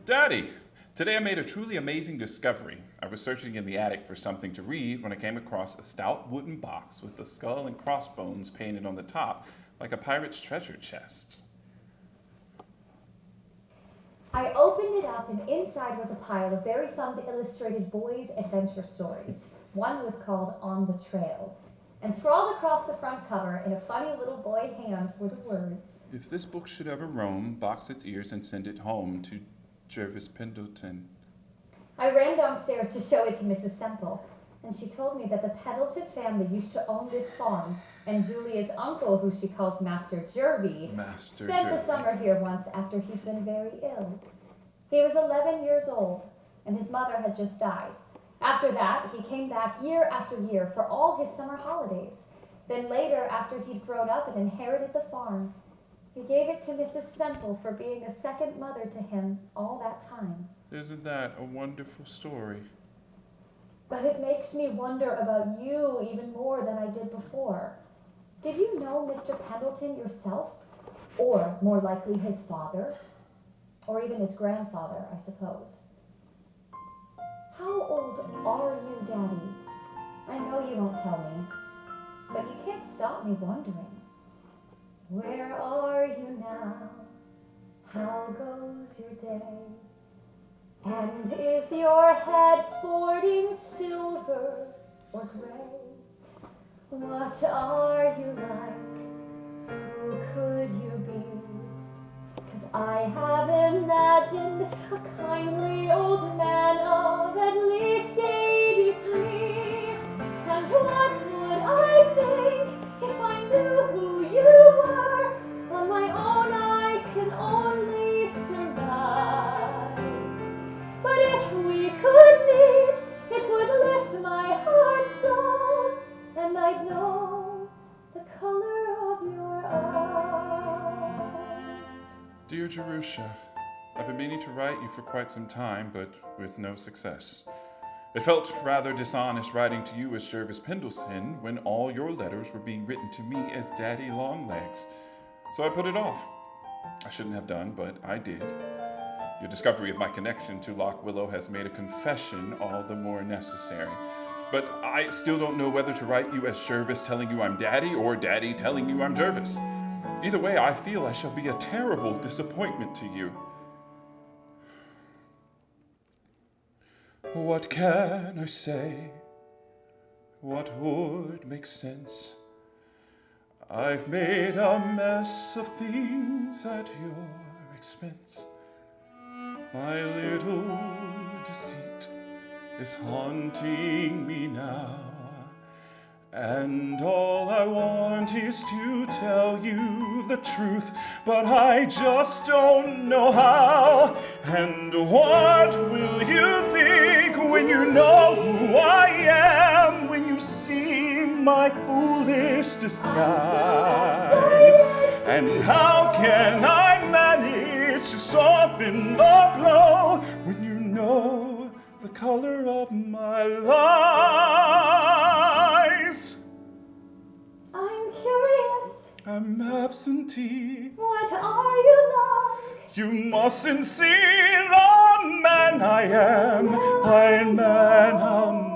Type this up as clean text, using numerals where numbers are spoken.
Daddy, today I made a truly amazing discovery. I was searching in the attic for something to read when I came across a stout wooden box with a skull and crossbones painted on the top, like a pirate's treasure chest. I opened it up, and inside was a pile of very thumbed illustrated boys' adventure stories. One was called On the Trail. And scrawled across the front cover in a funny little boy hand were the words, If this book should ever roam, box its ears and send it home to Jervis Pendleton. I ran downstairs to show it to Mrs. Semple, and she told me that the Pendleton family used to own this farm, and Julia's uncle, who she calls Master Jervy, spent the summer here once after he'd been very ill. He was 11 years old, and his mother had just died. After that, he came back year after year for all his summer holidays. Then later, after he'd grown up and inherited the farm, he gave it to Mrs. Semple for being a second mother to him all that time. Isn't that a wonderful story? But it makes me wonder about you even more than I did before. Did you know Mr. Pendleton yourself? Or, more likely, his father? Or even his grandfather, I suppose. How old are you, Daddy? I know you won't tell me, but you can't stop me wondering. Where are you now? How goes your day? And is your head sporting silver or gray? What are you like? Who could you be? 'Cause I have imagined a kindly old man of at least 83. And what would I think if I knew who you were? On my own I can only surmise. But if we could meet, it would lift my heart so, and I'd know the color of your eyes. Dear Jerusha, I've been meaning to write you for quite some time, but with no success. It felt rather dishonest writing to you as Jervis Pendleton when all your letters were being written to me as Daddy Longlegs. So I put it off. I shouldn't have done, but I did. Your discovery of my connection to Loch Willow has made a confession all the more necessary. But I still don't know whether to write you as Jervis telling you I'm Daddy or Daddy telling you I'm Jervis. Either way, I feel I shall be a terrible disappointment to you. What can I say? What would make sense? I've made a mess of things at your expense. My little deceit is haunting me now, and all I want is to tell you the truth, but I just don't know how. And what will you think when you know who I am, when you see my foolish disguise? And how can I manage to soften the blow when you know the color of my lies? I'm curious. I'm absentee. What are you like? You mustn't see the man I am. I'm man, I'm